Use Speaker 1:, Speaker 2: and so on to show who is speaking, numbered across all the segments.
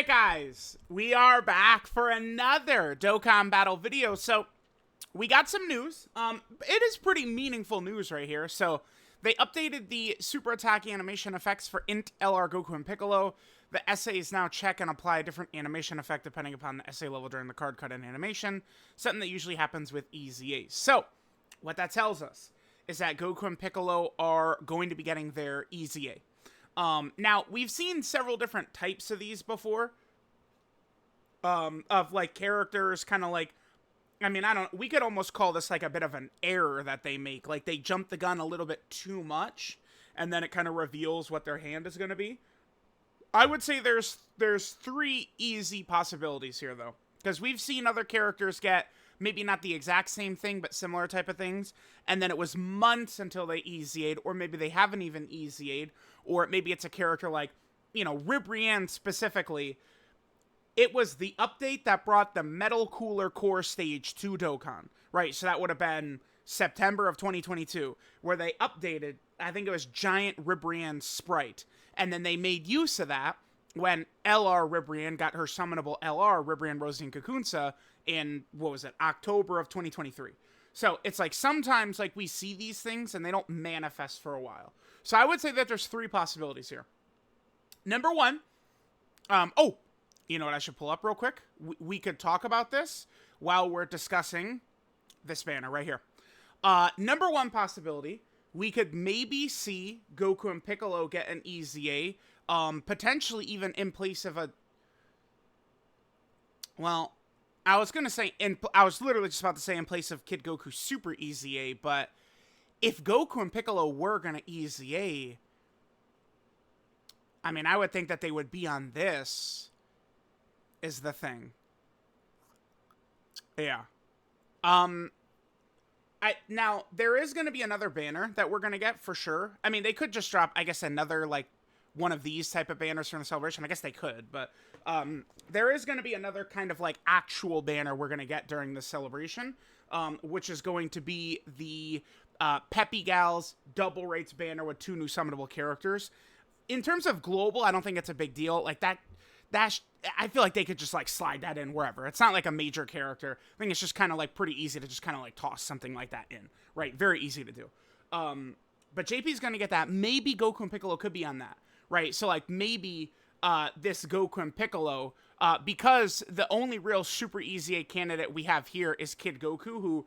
Speaker 1: Alright guys, we are back for another Dokkan battle video. So, we got some news. It is pretty meaningful news right here. So, they updated the super attack animation effects for INT, LR, Goku, and Piccolo. The essays now check and apply a different animation effect depending upon the essay level during the card cut and animation. Something that usually happens with EZAs. So, what that tells us is that Goku and Piccolo are going to be getting their EZA. Now, we've seen several different types of these before, of, like, characters kind of like, I mean, we could almost call this, like, a bit of an error that they make. Like, they jump the gun a little bit too much, and then it kind of reveals what their hand is going to be. I would say there's three easy possibilities here, though, because we've seen other characters get maybe not the exact same thing, but similar type of things, and then it was months until they EZA'd, or maybe they haven't even EZA'd, or maybe it's a character like, you know, Ribrianne specifically. It was the update that brought the Metal Cooler Core stage to Dokkan, right? So that would have been September of 2022, where they updated, I think it was Giant Ribrianne's sprite, and then they made use of that when LR Ribrianne got her summonable LR, Ribrianne, Rosie, and Kakunsa, in, what was it, October of 2023. So, it's like, sometimes, like, we see these things, and they don't manifest for a while. So, I would say that there's three possibilities here. Number one, you know what I should pull up real quick? We could talk about this while we're discussing this banner right here. Number one possibility, we could maybe see Goku and Piccolo get an EZA, potentially even in place of a... Well, I was going to say, I was literally just about to say in place of Kid Goku Super EZA, but if Goku and Piccolo were going to EZA, I mean, I would think that they would be on this, is the thing. Yeah. Now, there is going to be another banner that we're going to get for sure. I mean, they could just drop, I guess, another, like, one of these type of banners from the celebration. I guess they could, but there is going to be another kind of, like, actual banner we're going to get during the celebration, which is going to be the Peppy Gals double rates banner with 2 new summonable characters. In terms of global, I don't think it's a big deal. Like, I feel like they could just, like, slide that in wherever. It's not, like, a major character. I think it's just kind of, like, pretty easy to just kind of, like, toss something like that in, right? Very easy to do. But JP's going to get that. Maybe Goku and Piccolo could be on that, right? So, like, maybe this Goku and Piccolo, because the only real super EZA candidate we have here is Kid Goku, who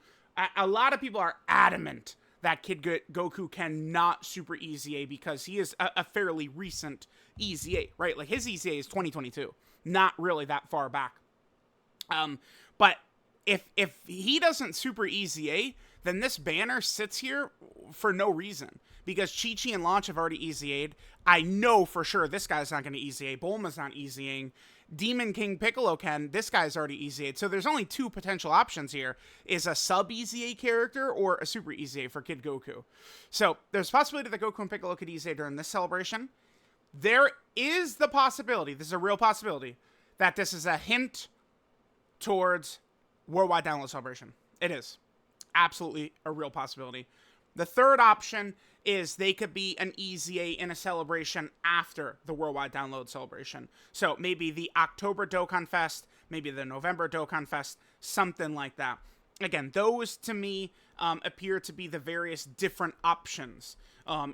Speaker 1: a lot of people are adamant that Kid Goku cannot super EZA because he is a fairly recent EZA, right? Like, his EZA is 2022, not really that far back. But if he doesn't super EZA, then this banner sits here for no reason. Because Chi-Chi and Launch have already EZA'd. I know for sure this guy's not going to EZA. Bulma's not EZAing. Demon King Piccolo can. This guy's already EZA'd. So there's only two potential options here. Is a sub-EZA character or a super EZA for Kid Goku. So there's a possibility that Goku and Piccolo could EZA during this celebration. There is the possibility, this is a real possibility, that this is a hint towards Worldwide Download Celebration. It is. Absolutely a real possibility. The third option is they could be an EZA in a celebration after the Worldwide Download Celebration. So maybe the October Dokkan Fest, maybe the November Dokkan Fest, something like that. Again, those to me appear to be the various different options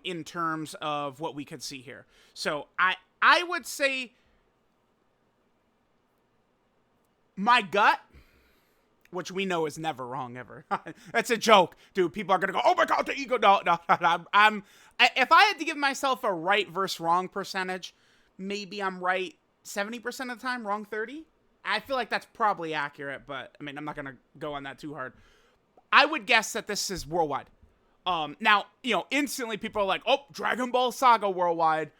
Speaker 1: in terms of what we could see here. So I would say my gut, which we know is never wrong ever. That's a joke, dude. People are gonna go, "Oh my god, the ego!" No. If I had to give myself a right versus wrong percentage, maybe I'm right 70% of the time, wrong 30%. I feel like that's probably accurate, but I mean, I'm not gonna go on that too hard. I would guess that this is worldwide. Now, you know, instantly people are like, "Oh, Dragon Ball Saga worldwide,"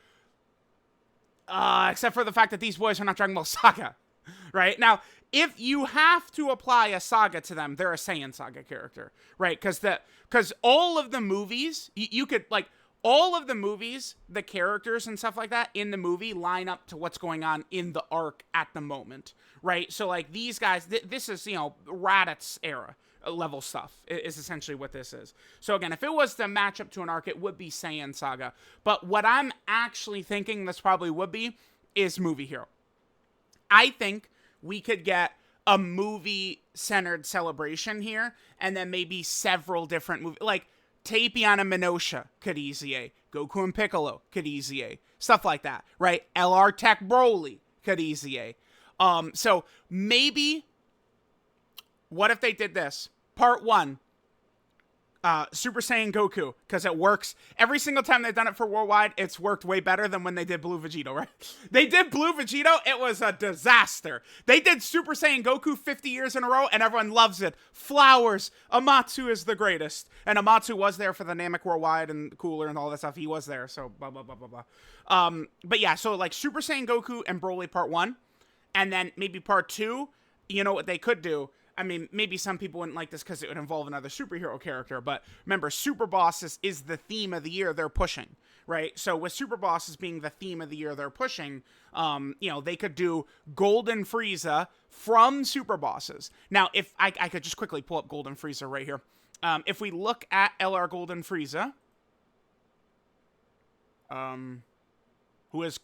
Speaker 1: except for the fact that these boys are not Dragon Ball Saga, right? Now, if you have to apply a saga to them, they're a Saiyan Saga character, right? Because all of the movies, you could, like, all of the movies, the characters and stuff like that in the movie line up to what's going on in the arc at the moment, right? So, like, these guys, this is, you know, Raditz era level stuff is essentially what this is. So, again, if it was to match up to an arc, it would be Saiyan Saga. But what I'm actually thinking this probably would be is Movie Hero. I think we could get a movie-centered celebration here, and then maybe several different movies. Like, Tapion and Minosha could EZA. Goku and Piccolo could EZA. Stuff like that, right? LR Tech Broly could EZA. So maybe, what if they did this? Part 1, Super Saiyan Goku, because it works. Every single time they've done it for Worldwide, it's worked way better than when they did Blue Vegito, right? They did Blue Vegito, it was a disaster. They did Super Saiyan Goku 50 years in a row, and everyone loves it. Flowers, Amatsu is the greatest. And Amatsu was there for the Namek Worldwide and Cooler and all that stuff. He was there, so blah, blah, blah, blah, blah. But yeah, so like Super Saiyan Goku and Broly Part 1, and then maybe Part 2, you know what they could do? I mean, maybe some people wouldn't like this because it would involve another superhero character, but remember, Super Bosses is the theme of the year they're pushing, right? So with Super Bosses being the theme of the year they're pushing, you know, they could do Golden Frieza from Super Bosses. Now, if I could just quickly pull up Golden Frieza right here. If we look at LR Golden Frieza, who is,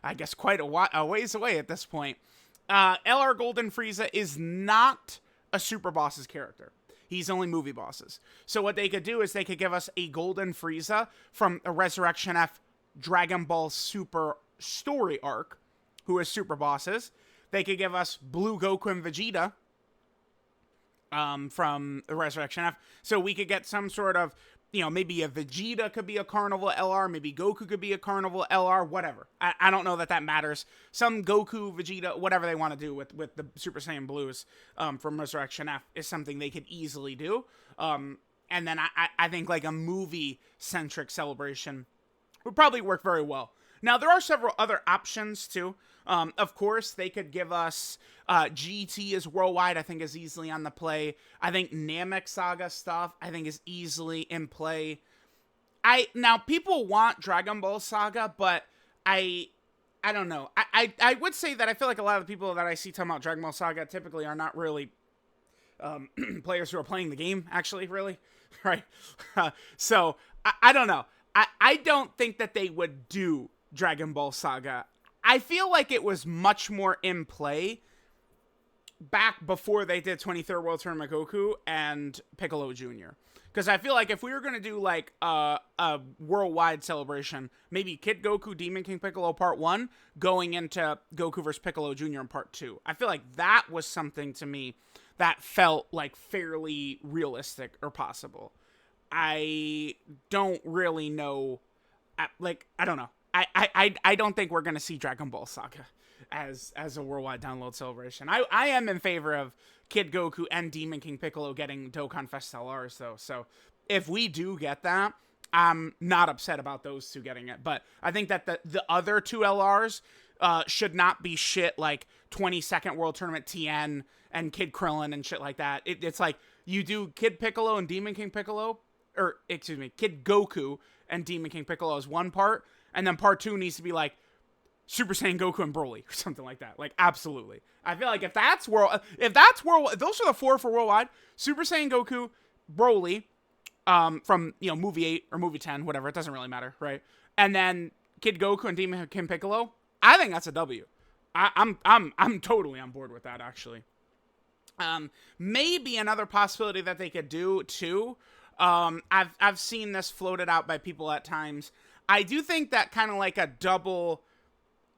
Speaker 1: I guess, quite a ways away at this point, LR Golden Frieza is not a Super Bosses character. He's only movie bosses. So what they could do is they could give us a Golden Frieza from a Resurrection F Dragon Ball Super story arc, who is Super Bosses. They could give us Blue Goku and Vegeta from the Resurrection F. So we could get some sort of, you know, maybe a Vegeta could be a Carnival LR, maybe Goku could be a Carnival LR, whatever. I don't know that matters. Some Goku, Vegeta, whatever they want to do with the Super Saiyan Blues from Resurrection F is something they could easily do. And then I think like a movie-centric celebration would probably work very well. Now, there are several other options, too. Of course, they could give us GT as Worldwide, I think is easily on the play. I think Namek Saga stuff, I think is easily in play. Now, people want Dragon Ball Saga, but I don't know. I would say that I feel like a lot of the people that I see talking about Dragon Ball Saga typically are not really players who are playing the game, actually, really. Right? So, I don't know. I don't think that they would do Dragon Ball Saga. I feel like it was much more in play back before they did 23rd World Tournament Goku and Piccolo Jr. Because I feel like if we were going to do like a worldwide celebration, maybe Kid Goku, Demon King Piccolo Part 1 going into Goku vs. Piccolo Jr. in Part 2. I feel like that was something to me that felt like fairly realistic or possible. I don't really know. I don't know. I don't think we're going to see Dragon Ball Saga as a worldwide download celebration. I am in favor of Kid Goku and Demon King Piccolo getting Dokkan Fest LRs, though. So if we do get that, I'm not upset about those two getting it. But I think that the other two LRs should not be shit like 22nd World Tournament TN and Kid Krillin and shit like that. It's like you do Kid Piccolo and Demon King Piccolo, or excuse me, Kid Goku and Demon King Piccolo as one part. And then Part 2 needs to be like Super Saiyan Goku and Broly or something like that. Like, absolutely. I feel like if that's world, those are the four for worldwide. Super Saiyan Goku, Broly, from, you know, movie 8 or movie 10, whatever. It doesn't really matter, right? And then Kid Goku and Demon King Piccolo. I think that's a W. I'm totally on board with that, actually. Maybe another possibility that they could do too. I've seen this floated out by people at times. I do think that kind of like a double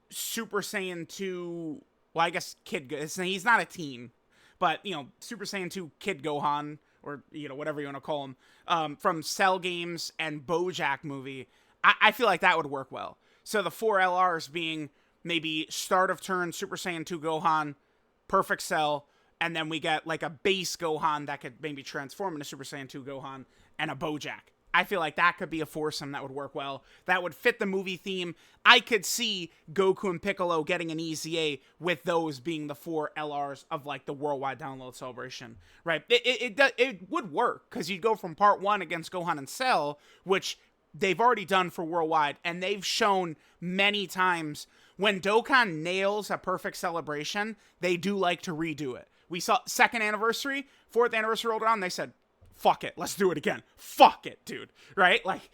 Speaker 1: Super Saiyan 2, well, I guess he's not a teen, but, you know, Super Saiyan 2 Kid Gohan, or, you know, whatever you want to call him, from Cell Games and BoJack movie, I feel like that would work well. So the 4 LRs being maybe start of turn Super Saiyan 2 Gohan, Perfect Cell, and then we get like a base Gohan that could maybe transform into Super Saiyan 2 Gohan, and a BoJack. I feel like that could be a foursome that would work well. That would fit the movie theme. I could see Goku and Piccolo getting an EZA with those being the 4 LRs of like the worldwide download celebration, right? It would work because you'd go from Part 1 against Gohan and Cell, which they've already done for worldwide, and they've shown many times when Dokkan nails a perfect celebration, they do like to redo it. We saw 2nd anniversary, 4th anniversary rolled around, they said, fuck it, let's do it again. Fuck it, dude. Right? Like,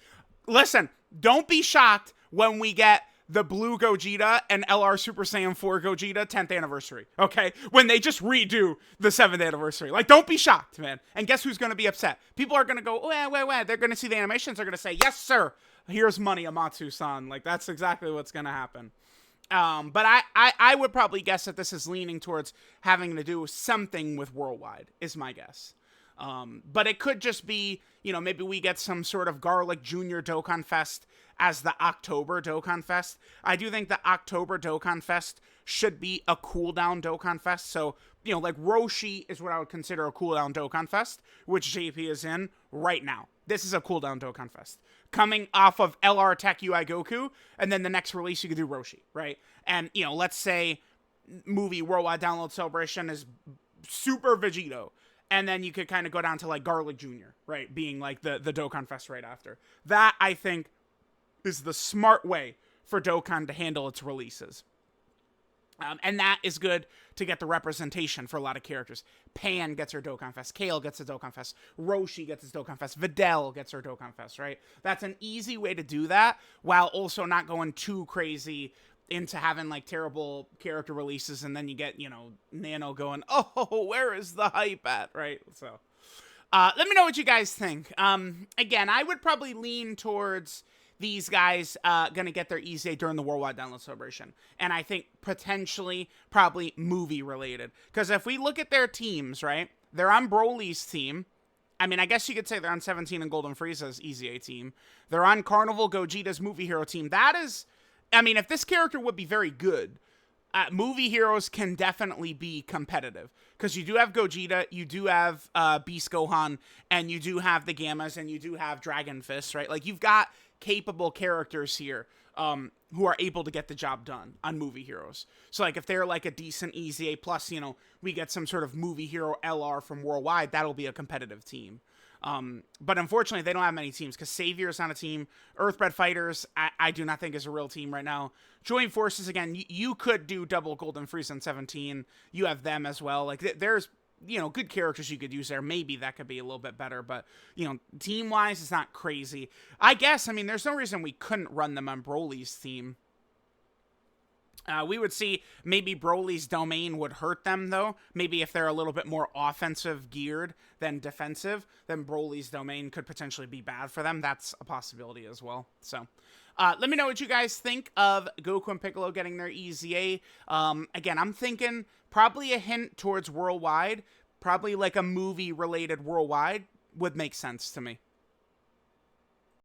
Speaker 1: listen, don't be shocked when we get the Blue Gogeta and LR Super Saiyan 4 Gogeta 10th anniversary, okay? When they just redo the 7th anniversary. Like, don't be shocked, man. And guess who's going to be upset? People are going to go, wait. They're going to see the animations. They're going to say, yes, sir. Here's money, Amatsu-san. Like, that's exactly what's going to happen. But I would probably guess that this is leaning towards having to do something with Worldwide, is my guess. But it could just be, you know, maybe we get some sort of Garlic Jr. Dokkan Fest as the October Dokkan Fest. I do think the October Dokkan Fest should be a cooldown Dokkan Fest. So, you know, like Roshi is what I would consider a cooldown Dokkan Fest, which JP is in right now. This is a cooldown Dokkan Fest. Coming off of LR Tech UI Goku, and then the next release you could do Roshi, right? And, you know, let's say movie Worldwide Download Celebration is Super Vegito. And then you could kind of go down to like Garlic Jr., right? Being like the Dokkan Fest right after. That, I think, is the smart way for Dokkan to handle its releases. And that is good to get the representation for a lot of characters. Pan gets her Dokkan Fest. Kale gets a Dokkan Fest. Roshi gets his Dokkan Fest. Videl gets her Dokkan Fest, right? That's an easy way to do that while also not going too crazy into having like terrible character releases, and then you get, you know, Nano going, oh, where is the hype at, right? So let me know what you guys think. Again, I would probably lean towards these guys gonna get their EZA during the Worldwide Download Celebration, and I think potentially probably movie related, because if we look at their teams, right, they're on Broly's team. I mean, I guess you could say they're on 17 and Golden Frieza's EZA team. They're on Carnival Gogeta's Movie Hero team. That is, I mean, if this character would be very good, Movie Heroes can definitely be competitive. Because you do have Gogeta, you do have Beast Gohan, and you do have the Gammas, and you do have Dragon Fist, right? Like, you've got capable characters here who are able to get the job done on Movie Heroes. So, like, if they're, like, a decent EZA, plus, you know, we get some sort of Movie Hero LR from Worldwide, that'll be a competitive team. But unfortunately, they don't have many teams, because Savior's on a team. Earthbred Fighters, I do not think is a real team right now. Joint Forces, again, you could do double Golden Frieza in 17. You have them as well. Like, there's, you know, good characters you could use there. Maybe that could be a little bit better, but, you know, team-wise, it's not crazy. I guess, I mean, there's no reason we couldn't run them on Broly's team. We would see maybe Broly's domain would hurt them, though. Maybe if they're a little bit more offensive geared than defensive, then Broly's domain could potentially be bad for them. That's a possibility as well. So, let me know what you guys think of Goku and Piccolo getting their EZA. Again, I'm thinking probably a hint towards Worldwide. Probably like a movie-related Worldwide would make sense to me.